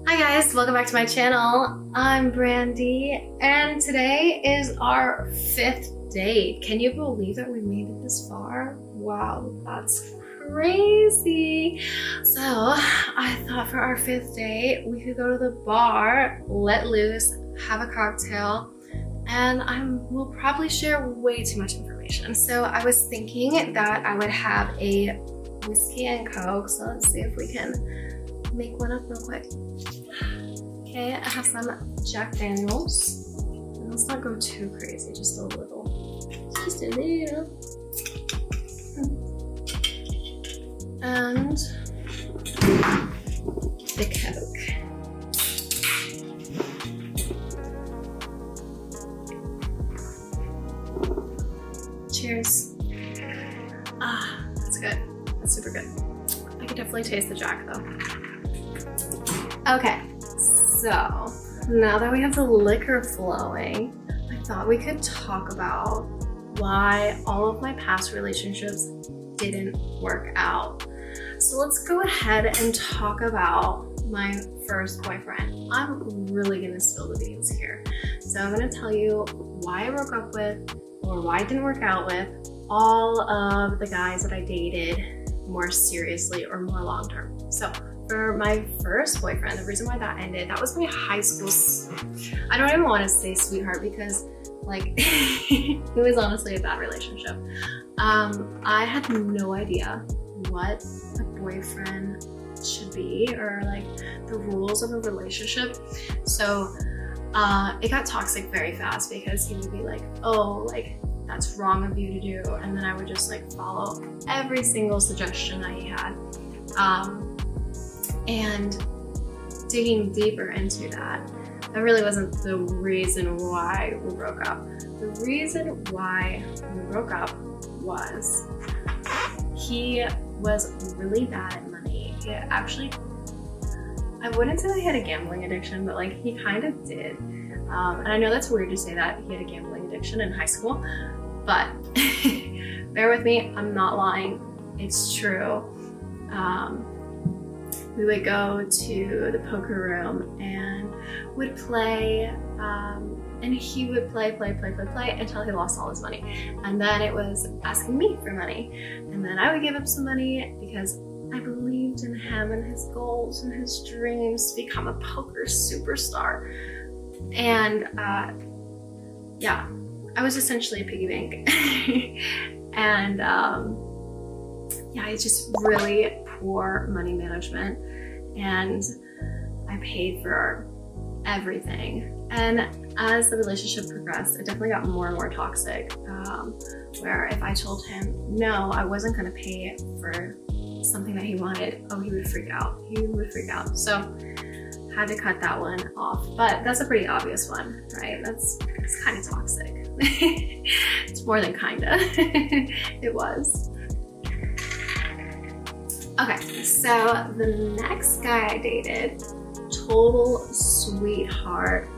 Hi guys, welcome back to my channel. I'm Brandy and today is our 5th date. Can you believe that we made it this far? Wow, that's crazy. So I thought for our 5th date we could go to the bar, let loose, have a cocktail, and we'll probably share way too much information. So I was thinking that I would have a whiskey and coke, so let's see if we can make one up real quick. Okay, I have some Jack Daniels. And let's not go too crazy, just a little. Just a little. And the coke. Cheers. Ah, that's good. That's super good. I can definitely taste the Jack though. Okay, so now that we have the liquor flowing, I thought we could talk about why all of my past relationships didn't work out. So let's go ahead and talk about my first boyfriend. I'm really gonna spill the beans here. So I'm gonna tell you why I broke up with, or why it didn't work out with, all of the guys that I dated more seriously or more long-term. So for my first boyfriend, the reason why that ended, that was my high school, I don't even want to say sweetheart because like it was honestly a bad relationship. I had no idea what a boyfriend should be or like the rules of a relationship. So it got toxic very fast because he would be like, oh, like that's wrong of you to do. And then I would just like follow every single suggestion that he had. And digging deeper into that, that really wasn't the reason why we broke up. The reason why we broke up was he was really bad at money. He actually, I wouldn't say that he had a gambling addiction, but like he kind of did. And I know that's weird to say that he had a gambling addiction in high school, but bear with me, I'm not lying, it's true. We would go to the poker room and would play, and he would play until he lost all his money. And then it was asking me for money. And then I would give him some money because I believed in him and his goals and his dreams to become a poker superstar. And yeah, I was essentially a piggy bank. And yeah, it's just really poor money management, and I paid for everything. And as the relationship progressed, it definitely got more and more toxic, where if I told him no, I wasn't gonna pay for something that he wanted, oh, he would freak out. He would freak out. So had to cut that one off. But that's a pretty obvious one, right? It's kind of toxic. It's more than kinda. It was. Okay, so the next guy I dated, total sweetheart.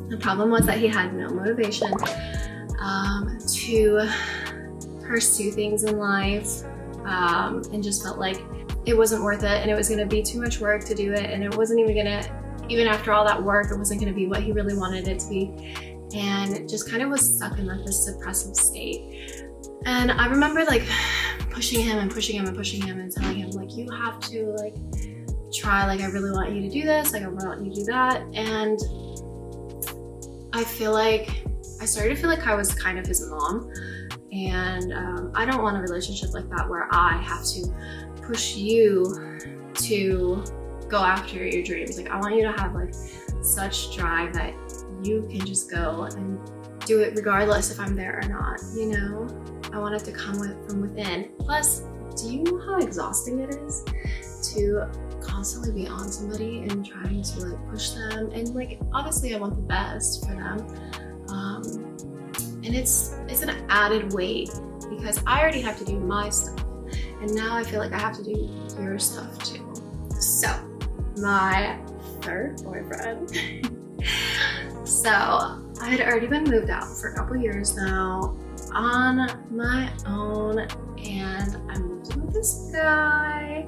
The problem was that he had no motivation to pursue things in life, and just felt like it wasn't worth it and it was gonna be too much work to do it, and it wasn't even gonna, even after all that work, it wasn't gonna be what he really wanted it to be, and just kind of was stuck in like this depressive state. And I remember like pushing him and telling him like, you have to like try, like I really want you to do this, like I really want you to do that. And I feel like I started to feel like I was kind of his mom, and I don't want a relationship like that where I have to push you to go after your dreams. Like I want you to have like such drive that you can just go and do it regardless if I'm there or not, you know? I want it to come from within. Plus, do you know how exhausting it is to constantly be on somebody and trying to like push them? And like, obviously I want the best for them. And it's an added weight because I already have to do my stuff. And now I feel like I have to do your stuff too. So, my third boyfriend. So, I had already been moved out for a couple years now on my own, and I moved in with this guy.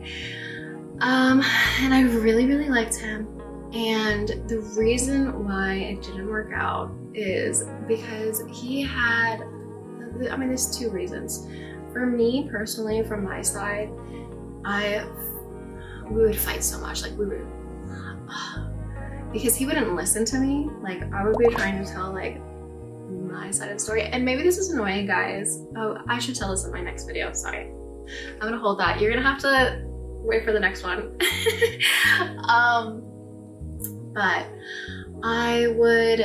And I really liked him. And the reason why it didn't work out is because he had, I mean, there's two reasons. For me personally, from my side, we would fight so much. Like we would, because he wouldn't listen to me. Like I would be trying to tell like my side of the story. And maybe this is annoying, guys. Oh, I should tell this in my next video. Sorry. I'm gonna hold that. You're gonna have to wait for the next one. But I would,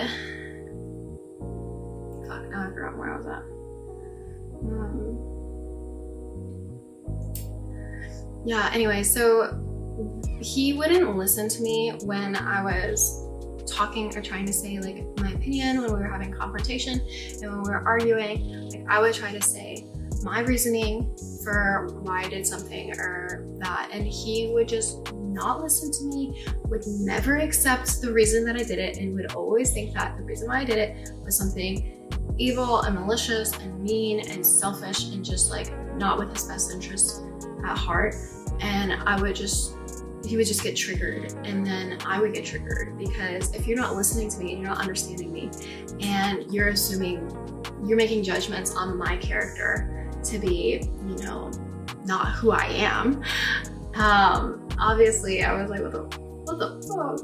fuck, now I forgot where I was at. Yeah, anyway, so he wouldn't listen to me when I was talking or trying to say like my opinion, when we were having confrontation and when we were arguing. Like I would try to say my reasoning for why I did something or that, and he would just not listen to me, would never accept the reason that I did it, and would always think that the reason why I did it was something evil and malicious and mean and selfish and just like not with his best interest at heart. And he would just get triggered, and then I would get triggered, because if you're not listening to me and you're not understanding me and you're assuming, you're making judgments on my character to be, you know, not who I am. Obviously I was like, what the fuck?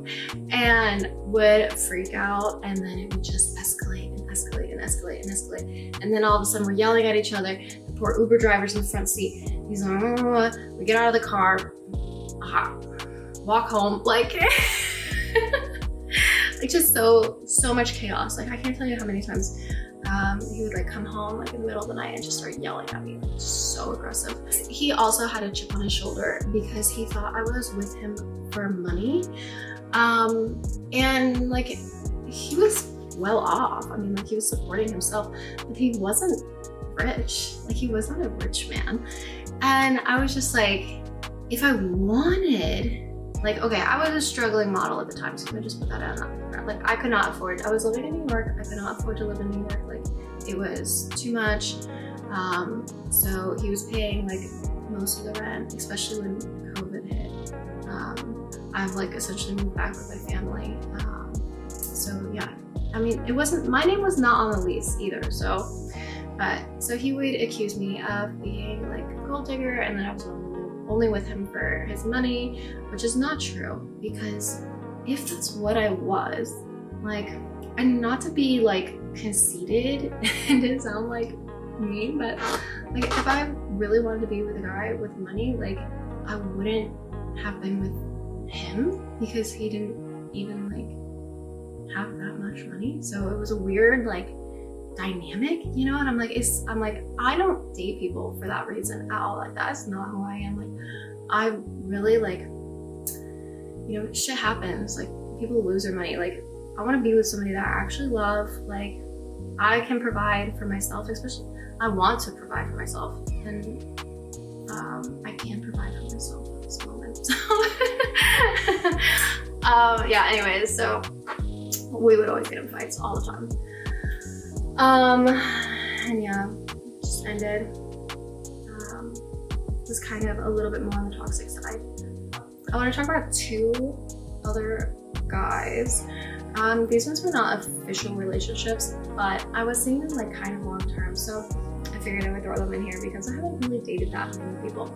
And would freak out, and then it would just escalate and escalate and escalate and escalate. And then all of a sudden we're yelling at each other. The poor Uber driver's in the front seat. He's like, oh. We get out of the car, walk home, like, like just so much chaos. Like I can't tell you how many times he would like come home like in the middle of the night and just start yelling at me, like so aggressive. He also had a chip on his shoulder because he thought I was with him for money, and like he was well off. I mean, like he was supporting himself, but he wasn't rich. Like he was not a rich man. And I was just like, if I wanted, like, okay, I was a struggling model at the time, so let me just put that out. Like I could not afford, I was living in New York, I could not afford to live in New York. Like it was too much. So he was paying like most of the rent, especially when COVID hit. I've like essentially moved back with my family. So yeah, I mean, it wasn't, my name was not on the lease either. So he would accuse me of being like a gold digger, and then I was only with him for his money, which is not true, because if that's what I was, like, and not to be like conceited and to sound like mean, but like if I really wanted to be with a guy with money, like I wouldn't have been with him, because he didn't even like have that much money. So it was a weird like dynamic, you know. And I'm like, I don't date people for that reason at all. Like that's not who I am. Like I really like, you know, shit happens. Like people lose their money. Like I want to be with somebody that I actually love. Like I can provide for myself, especially I want to provide for myself, and I can provide for myself at this moment. So yeah, anyways, so we would always get in fights all the time. And yeah, it just ended. It was kind of a little bit more on the toxic side. I want to talk about two other guys. These ones were not official relationships, but I was seeing them like kind of long term, so I figured I would throw them in here because I haven't really dated that many people.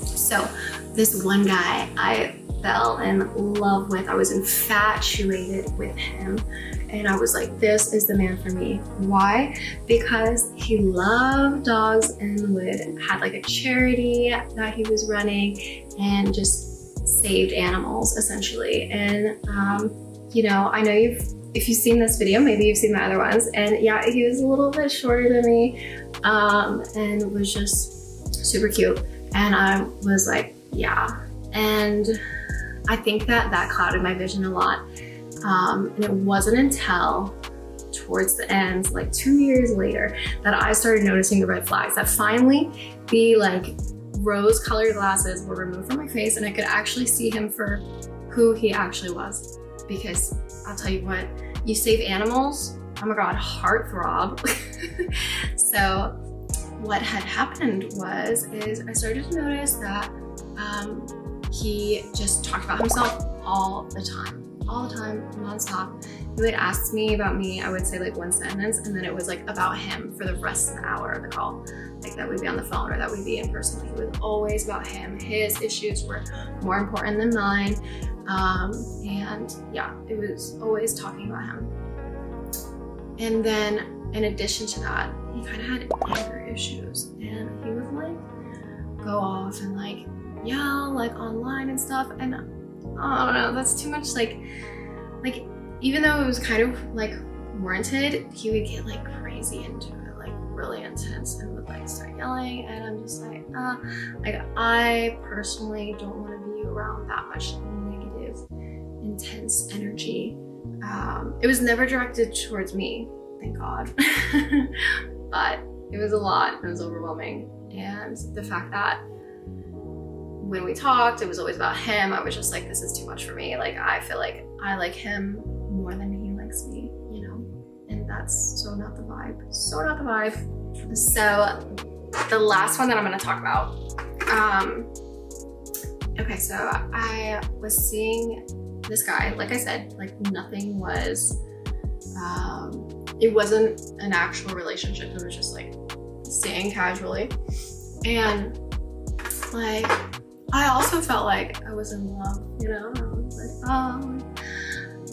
So this one guy I fell in love with. I was infatuated with him, and I was like, this is the man for me. Why? Because he loved dogs and had like a charity that he was running and just saved animals essentially. And you know, I know if you've seen this video, maybe you've seen my other ones, and yeah, he was a little bit shorter than me, and was just super cute. And I was like, yeah. And I think that clouded my vision a lot. And it wasn't until towards the end, like 2 years later, that I started noticing the red flags, that finally the like rose-colored glasses were removed from my face and I could actually see him for who he actually was. Because I'll tell you what, you save animals, oh my God, heartthrob. So what had happened is I started to notice that he just talked about himself all the time, nonstop. He would ask me about me. I would say like one sentence, and then it was like about him for the rest of the hour of the call. Like that we'd be on the phone or that we'd be in person. Like, it was always about him. His issues were more important than mine. And yeah, it was always talking about him. And then in addition to that, he kind of had anger issues, and he would like go off and like yell like online and stuff. And I don't know, that's too much. Like even though it was kind of like warranted, he would get like crazy into it, like really intense, and would like start yelling. And I'm just like I personally don't want to be around that much negative, intense energy. It was never directed towards me, thank God. But it was a lot. It was overwhelming. And the fact that when we talked, it was always about him. I was just like, this is too much for me. Like, I feel like I like him more than he likes me, you know? And that's so not the vibe. So not the vibe. So the last one that I'm gonna talk about. Okay, so I was seeing this guy, like I said, like nothing was, it wasn't an actual relationship. It was just like staying casually. And like, I also felt like I was in love, you know? I was like, oh,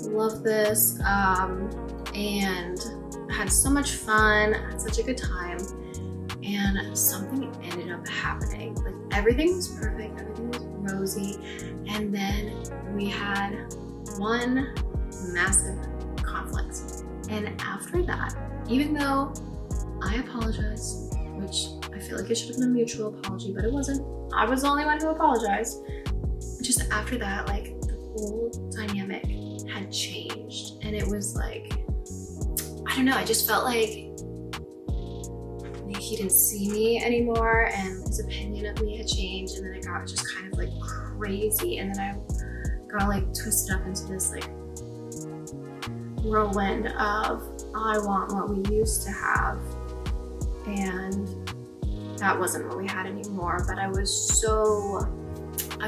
I love this. And I had so much fun, I had such a good time. And something ended up happening. Like, everything was perfect, everything was rosy. And then we had one massive conflict. And after that, even though I apologized, which I feel like it should have been a mutual apology, but it wasn't. I was the only one who apologized. Just after that, like, the whole dynamic had changed. And it was like, I don't know, I just felt like he didn't see me anymore, and his opinion of me had changed. And then it got just kind of like crazy. And then I got like twisted up into this like whirlwind of, I want what we used to have. And that wasn't what we had anymore. But I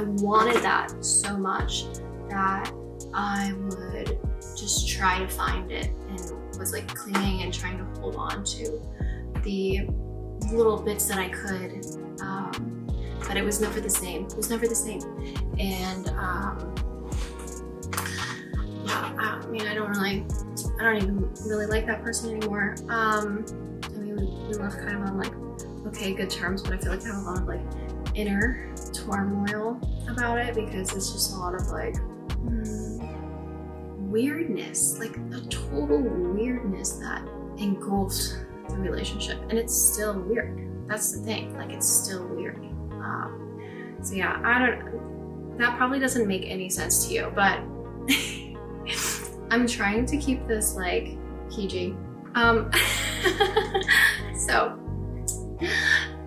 wanted that so much that I would just try to find it, and was like clinging and trying to hold on to the little bits that I could. But it was never the same. It was never the same. And yeah, I mean, I don't even really like that person anymore. I mean, we left kind of on like, okay, good terms, but I feel like I have a lot of like inner turmoil about it, because it's just a lot of like weirdness, like a total weirdness that engulfs the relationship. And it's still weird. That's the thing, like, it's still weird. So yeah, that probably doesn't make any sense to you, but I'm trying to keep this like PG. So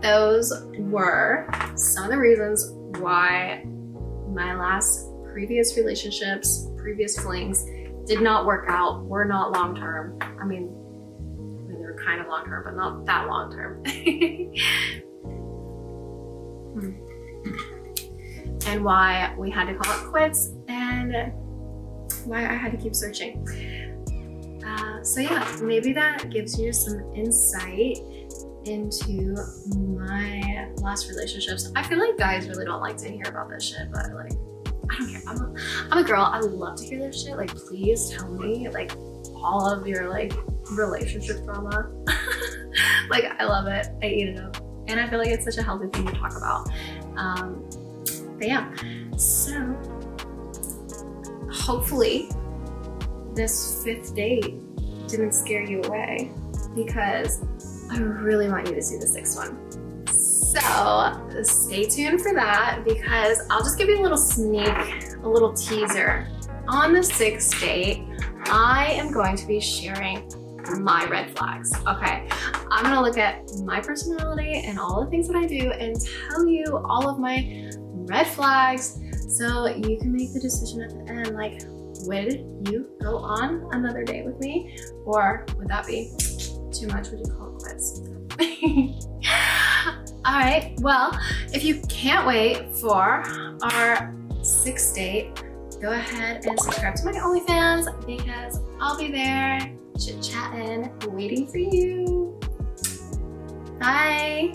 those were some of the reasons why my previous relationships, previous flings did not work out, were not long-term. I mean, they were kind of long-term, but not that long-term. And why we had to call it quits, and why I had to keep searching. So yeah, maybe that gives you some insight into my last relationships. I feel like guys really don't like to hear about this shit, but like, I don't care. I'm a girl. I love to hear this shit. Like, please tell me like all of your like relationship drama. Like, I love it. I eat it up. And I feel like it's such a healthy thing to talk about. But yeah, so hopefully this 5th date didn't scare you away, because I really want you to see the 6th one. So stay tuned for that, because I'll just give you a little sneak, a little teaser. On the 6th date, I am going to be sharing my red flags, okay? I'm gonna look at my personality and all the things that I do and tell you all of my red flags, so you can make the decision at the end, like, would you go on another date with me, or would that be too much? Would you call it quits? All right, well, if you can't wait for our 6th date, go ahead and subscribe to my OnlyFans because I'll be there chit-chatting, waiting for you. Bye.